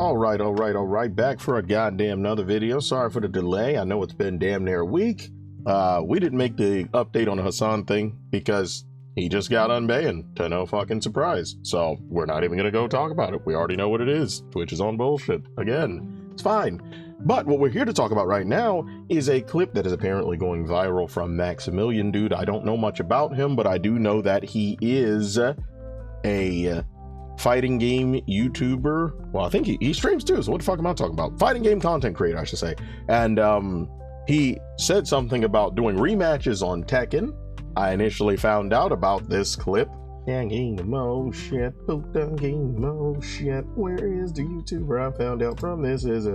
All right. Back for a goddamn another video. Sorry for the delay. I know it's been damn near a week. We didn't make the update on the Hassan thing because he just got unbanned to no fucking surprise. So we're not even gonna go talk about it. We already know what it is. Twitch is on bullshit. Again, it's fine. But what we're here to talk about right now is a clip that is apparently going viral from Maximilian Dude. I don't know much about him, but I do know that he is a fighting game YouTuber. Well, I think he streams too, so what the fuck am I talking about? Fighting game content creator, I should say. And he said something about doing rematches on Tekken. I initially found out about this clip. Where is the YouTuber I found out from? This is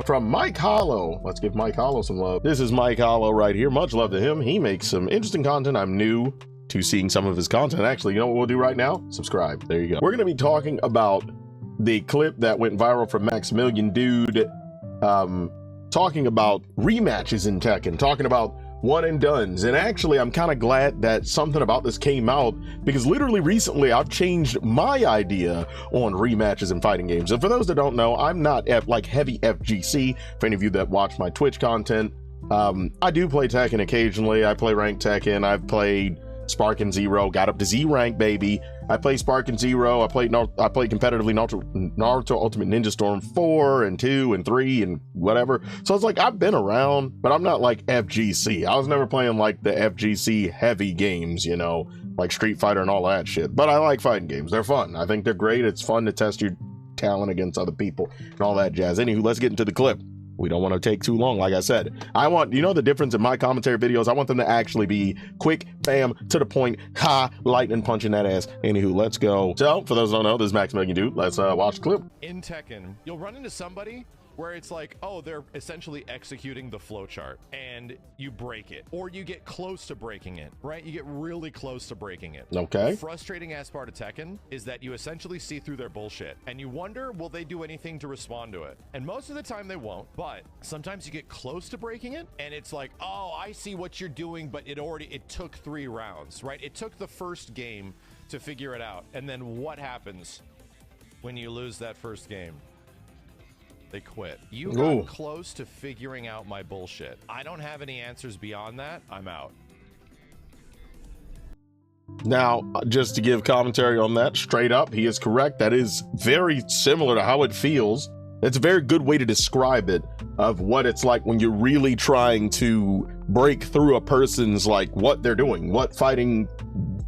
from Mike Hollow. Let's give Mike Hollow some love. This is Mike Hollow right here. Much love to him. He makes some interesting content. I'm new to seeing some of his content. Actually, you know what we'll do right now? Subscribe. There you go. We're going to be talking about the clip that went viral from Maximilian Dude, talking about rematches in Tekken, talking about one and dones. And actually, I'm kind of glad that something about this came out, because literally recently I've changed my idea on rematches in fighting games. And for those that don't know, I'm not like heavy FGC. For any of you that watch my Twitch content, I do play Tekken occasionally. I play ranked Tekken. I've played Spark and Zero, got up to Z rank, baby. I play Spark and Zero. I played competitively Naruto Ultimate Ninja Storm 4 and 2 and 3 and whatever. So it's like I've been around, but I'm not like FGC. I was never playing like the FGC heavy games, you know, like Street Fighter and all that shit. But I like fighting games. They're fun. I think they're great. It's fun to test your talent against other people and all that jazz. Anywho, let's get into the clip. We don't want to take too long. Like I said, I want, you know, the difference in my commentary videos, I want them to actually be quick, bam, to the point, ha, lightning punching that ass. Anywho, let's go. So for those who don't know, this is Maximilian Dude. Let's watch the clip. In Tekken, you'll run into somebody where it's like, oh, they're essentially executing the flowchart and you break it, or you get close to breaking it, right? You get really close to breaking it. Okay. The frustrating ass part of Tekken is that you essentially see through their bullshit and you wonder, will they do anything to respond to it? And most of the time they won't, but sometimes you get close to breaking it and it's like, oh, I see what you're doing, but it took 3 rounds, right? It took the first game to figure it out. And then what happens when you lose that first game? They quit. You got close to figuring out my bullshit. I don't have any answers beyond that. I'm out. Now, just to give commentary on that straight up, he is correct. That is very similar to how it feels. It's a very good way to describe it, of what it's like when you're really trying to break through a person's, like, what they're doing, what fighting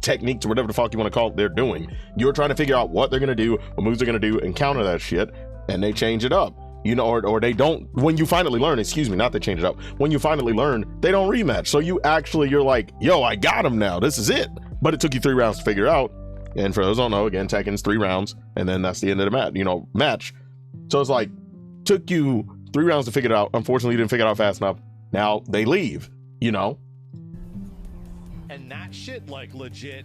techniques or whatever the fuck you want to call it they're doing. You're trying to figure out what they're going to do, what moves they're going to do, and counter that shit, and they change it up. You know, or they don't, when you finally learn, excuse me, not they change it up. When you finally learn, they don't rematch. So you're like, yo, I got him now. This is it. But it took you 3 rounds to figure out. And for those who don't know, again, Tekken's 3 rounds, and then that's the end of the match. So it's like, took you 3 rounds to figure it out. Unfortunately, you didn't figure it out fast enough. Now they leave, you know? And that shit, like, legit.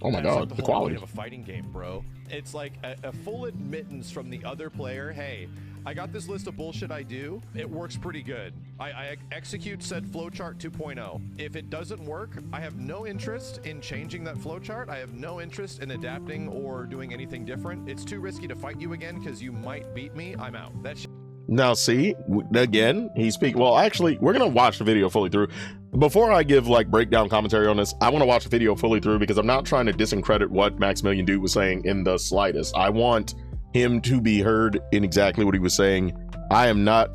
Oh my God, like the quality of a fighting game, bro. It's like a full admittance from the other player. Hey, I got this list of bullshit I do. It works pretty good. I execute said flowchart 2.0. If it doesn't work, I have no interest in changing that flowchart. I have no interest in adapting or doing anything different. It's too risky to fight you again because you might beat me. I'm out. That shit. Now, see, again, well, actually, we're going to watch the video fully through. Before I give, like, breakdown commentary on this, I want to watch the video fully through because I'm not trying to discredit what Maximilian Dude was saying in the slightest. I want him to be heard in exactly what he was saying. I am not,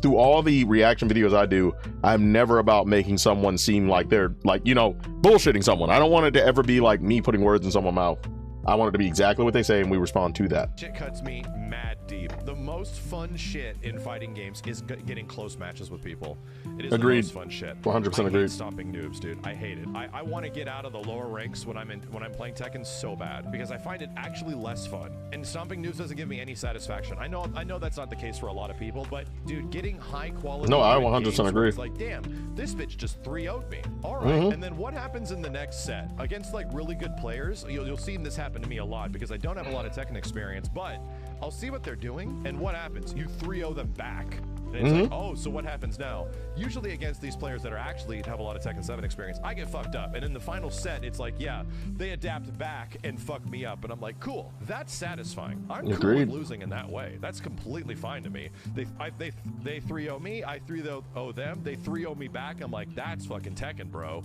through all the reaction videos I do, I'm never about making someone seem like they're, like, you know, bullshitting someone. I don't want it to ever be like me putting words in someone's mouth. I want it to be exactly what they say, and we respond to that. Shit cuts me mad deep. The most fun shit in fighting games is getting close matches with people. It is agreed. The most fun shit. 100% agreed. Stomping noobs, dude. I hate it. I want to get out of the lower ranks when I'm playing Tekken so bad because I find it actually less fun. And stomping noobs doesn't give me any satisfaction. I know that's not the case for a lot of people, but dude, getting high quality. No, I 100% agree. It's like, damn, this bitch just 3-0'd me. All right, and then what happens in the next set against like really good players? You'll see this happen to me a lot because I don't have a lot of Tekken experience, but I'll see what they're doing, and what happens? You 3-0 them back. And it's like, oh, so what happens now? Usually against these players that are actually have a lot of Tekken 7 experience, I get fucked up. And in the final set, it's like, yeah, they adapt back and fuck me up. And I'm like, cool, that's satisfying. I'm cool with losing in that way. That's completely fine to me. They 3-0 me, I 3-0 them, they 3-0 me back. I'm like, that's fucking Tekken, bro.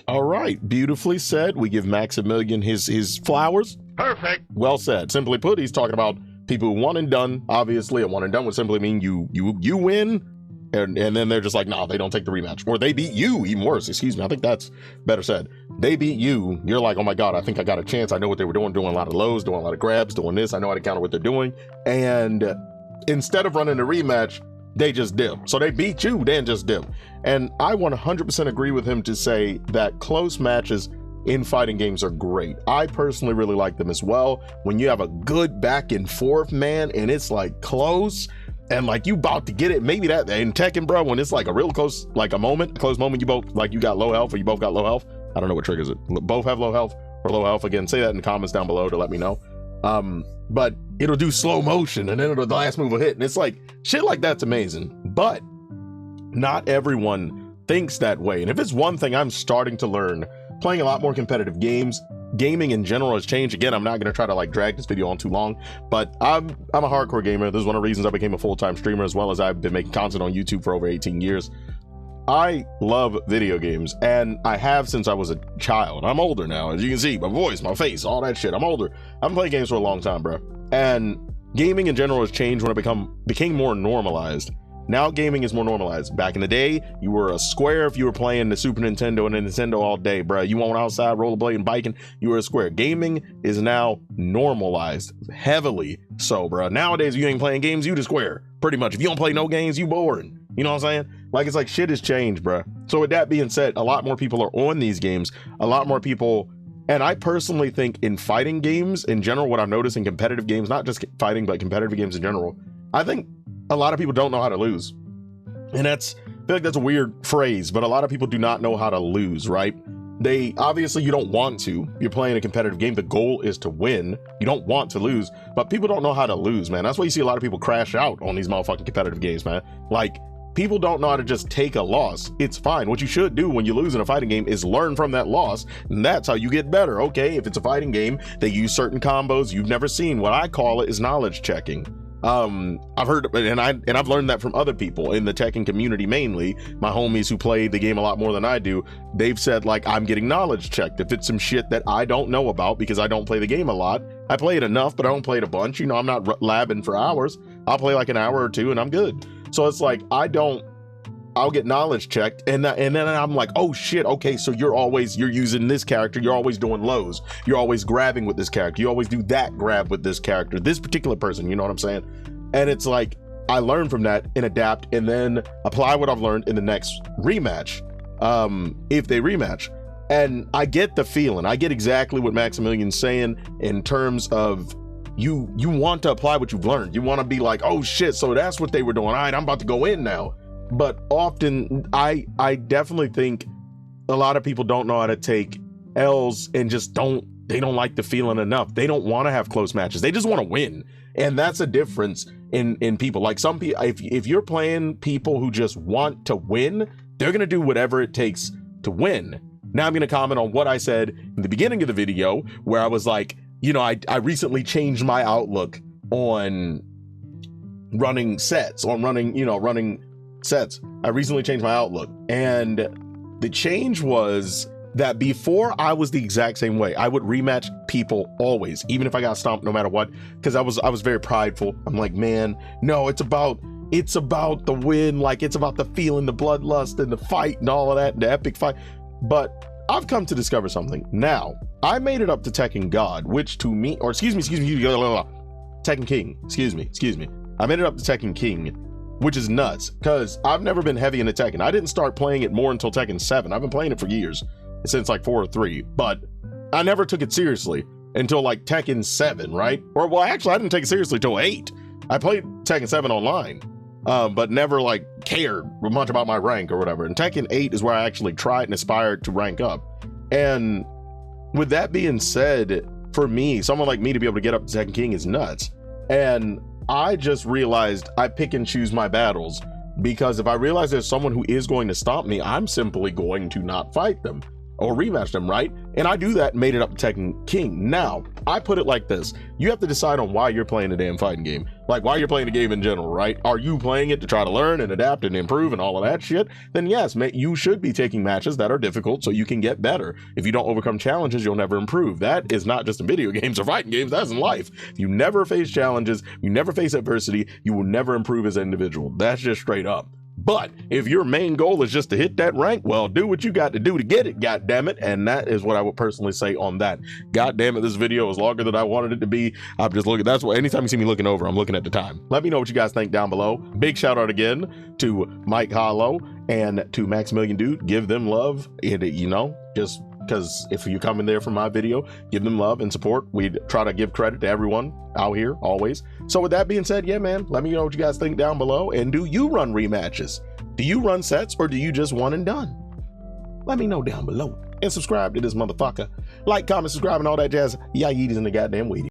All right, beautifully said. We give Maximilian his flowers. Perfect. Well said. Simply put, he's talking about people who one and done. Obviously, a one and done would simply mean you win, and then they're just like, no, they don't take the rematch, or they beat you. Even worse, excuse me. I think that's better said. They beat you. You're like, oh my god, I think I got a chance. I know what they were doing a lot of lows, doing a lot of grabs, doing this. I know how to counter what they're doing. And instead of running the rematch, they just dip. So they beat you, then just dip. And I 100% agree with him to say that close matches in fighting games are great. I personally really like them as well. When you have a good back and forth, man, and it's like close and like you about to get it, maybe that in Tekken, bro, when it's like a real close, like a close moment, you both like you got low health or you both got low health. I don't know what triggers it. Both have low health or low health. Again, say that in the comments down below to let me know. But it'll do slow motion and then the last move will hit. And it's like shit like that's amazing. But not everyone thinks that way. And if it's one thing I'm starting to learn playing a lot more competitive games, gaming in general has changed. Again, I'm not going to try to like drag this video on too long, but I'm a hardcore gamer. This is one of the reasons I became a full-time streamer, as well as I've been making content on YouTube for over 18 years. I love video games, and I have since I was a child. I'm older now, as you can see, my voice, my face, all that shit. I'm older. I've been playing games for a long time, bro. And gaming in general has changed when it became more normalized. Now gaming is more normalized. Back in the day, you were a square if you were playing the Super Nintendo and the Nintendo all day, bro. You went outside rollerblading, biking, you were a square. Gaming is now normalized, heavily so, bro. Nowadays, if you ain't playing games, you the square. Pretty much. If you don't play no games, you boring. You know what I'm saying? Like, it's like shit has changed, bro. So with that being said, a lot more people are on these games. A lot more people, and I personally think in fighting games in general, what I've noticed in competitive games, not just fighting, but competitive games in general, I think a lot of people don't know how to lose. And I feel like that's a weird phrase, but a lot of people do not know how to lose, right? They obviously, you don't want to. You're playing a competitive game. The goal is to win. You don't want to lose, but people don't know how to lose, man. That's why you see a lot of people crash out on these motherfucking competitive games, man. Like, people don't know how to just take a loss. It's fine. What you should do when you lose in a fighting game is learn from that loss, and that's how you get better. Okay, if it's a fighting game, they use certain combos you've never seen. What I call it is knowledge checking. I've heard, and I've learned that from other people in the Tekken community, mainly my homies who play the game a lot more than I do. They've said, like, I'm getting knowledge checked if it's some shit that I don't know about, because I don't play the game a lot. I play it enough, but I don't play it a bunch. You know, I'm not labbing for hours. I'll play like an hour or two and I'm good. So it's like, I'll get knowledge checked, and then I'm like, oh shit, okay, so you're using this character, you're always doing lows, you're always grabbing with this character, you always do that grab with this character, this particular person, you know what I'm saying? And it's like, I learn from that and adapt, and then apply what I've learned in the next rematch, if they rematch. And I get the feeling, I get exactly what Maximilian's saying in terms of you want to apply what you've learned. You want to be like, oh shit, so that's what they were doing, all right, I'm about to go in now. But often I definitely think a lot of people don't know how to take L's and just don't like the feeling enough. They don't want to have close matches. They just want to win. And that's a difference in people. Like, some people, if you're playing people who just want to win, they're going to do whatever it takes to win. Now I'm going to comment on what I said in the beginning of the video, where I was like, you know, I recently changed my outlook on running sets, running sets. I recently changed my outlook, and the change was that before I was the exact same way. I would rematch people always, even if I got stomped, no matter what, because I was very prideful. I'm like, man, no, it's about the win, like it's about the feeling, the bloodlust and the fight and all of that, the epic fight. But I've come to discover something. Now, I made it up to Tekken God, which to me, or excuse me, Tekken King, excuse me. I made it up to Tekken King, which is nuts, because I've never been heavy into Tekken. I didn't start playing it more until Tekken 7. I've been playing it for years, since like 4 or 3, but I never took it seriously until like Tekken 7, right? Or, well, actually, I didn't take it seriously till 8. I played Tekken 7 online, but never like cared much about my rank or whatever. And Tekken 8 is where I actually tried and aspired to rank up. And with that being said, for me, someone like me to be able to get up to Tekken King is nuts. And I just realized I pick and choose my battles, because if I realize there's someone who is going to stomp me, I'm simply going to not fight them or rematch them, right? And I do that and made it up to Tekken King. Now, I put it like this. You have to decide on why you're playing a damn fighting game. Like, why you're playing the game in general, right? Are you playing it to try to learn and adapt and improve and all of that shit? Then yes, you should be taking matches that are difficult so you can get better. If you don't overcome challenges, you'll never improve. That is not just in video games or fighting games, that's in life. If you never face challenges, you never face adversity, you will never improve as an individual. That's just straight up. But if your main goal is just to hit that rank, well, do what you got to do to get it, goddammit. And that is what I would personally say on that. Goddammit, this video is longer than I wanted it to be. I'm just looking, that's what, anytime you see me looking over, I'm looking at the time. Let me know what you guys think down below. Big shout out again to Mike Hollow and to Maximilian Dude. Give them love, you know, just because if you come in there for my video, give them love and support. We try to give credit to everyone out here, always. So with that being said, yeah, man, let me know what you guys think down below. And do you run rematches? Do you run sets, or do you just one and done? Let me know down below. And subscribe to this motherfucker. Like, comment, subscribe, and all that jazz. Y'all yeeties in the goddamn weedy.